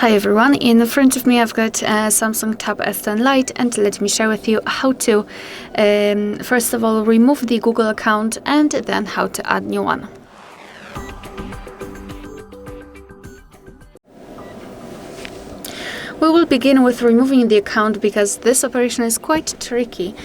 Hi everyone, in front of me I've got a Samsung Tab S10 Lite, and let me share with you how to first of all remove the Google account and then how to add new one. We will begin with removing the account because this operation is quite tricky.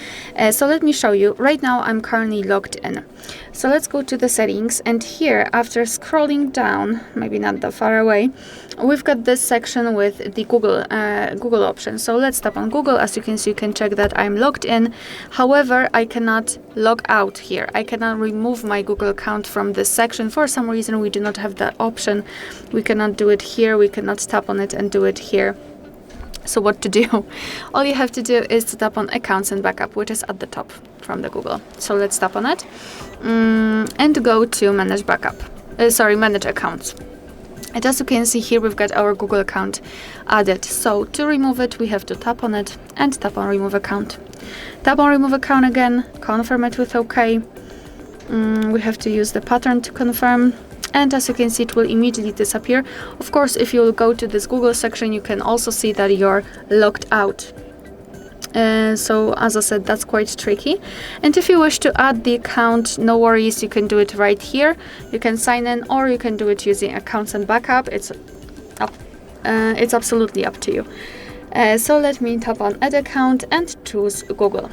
So let me show you. Right now I'm currently logged in. So let's go to the settings, and here after scrolling down, maybe not that far away, we've got this section with the Google option. So let's tap on Google. As you can see, you can check that I'm logged in. However, I cannot log out here. I cannot remove my Google account from this section. For some reason, we do not have that option. We cannot do it here. We cannot tap on it and do it here. So what to do? All you have to do is to tap on Accounts and Backup, which is at the top from the Google. So let's tap on it and go to Manage Backup. Manage Accounts. And as you can see here, we've got our Google account added. So to remove it, we have to tap on it and tap on Remove Account. Tap on Remove Account again, confirm it with OK. We have to use the pattern to confirm. And as you can see, it will immediately disappear. Of course, if you go to this Google section, you can also see that you're logged out. So as I said, that's quite tricky. And if you wish to add the account, no worries, you can do it right here. You can sign in, or you can do it using Accounts and Backup. It's absolutely up to you. So let me tap on Add Account and choose Google.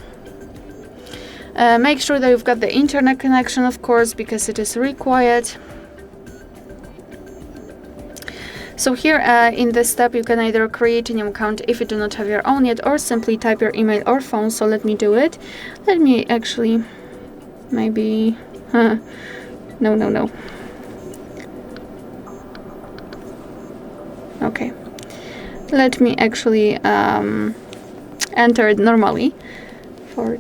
Make sure that you've got the internet connection, of course, because it is required. So here in this step, you can either create a new account if you do not have your own yet, or simply type your email or phone. So let me do it. Let me actually, maybe, no. Okay. Let me actually enter it normally. For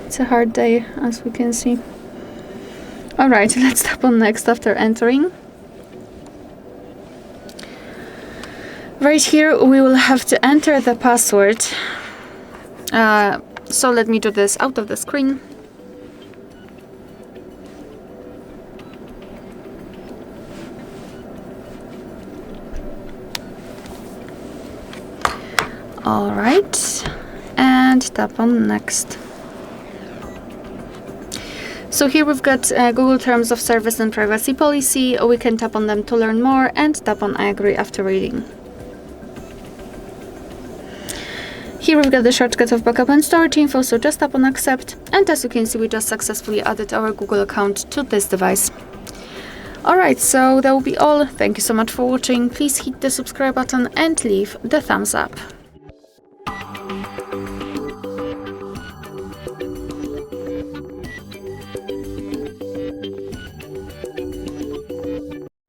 it's a hard day, as we can see. Alright, let's tap on Next after entering. Right here, we will have to enter the password. So let me do this out of the screen. Alright. And tap on Next. So here we've got Google Terms of Service and Privacy Policy. We can tap on them to learn more and tap on I agree after reading. Here we've got the shortcut of backup and storage info, so just tap on Accept. And as you can see, we just successfully added our Google account to this device. Alright, so that will be all. Thank you so much for watching. Please hit the subscribe button and leave the thumbs up.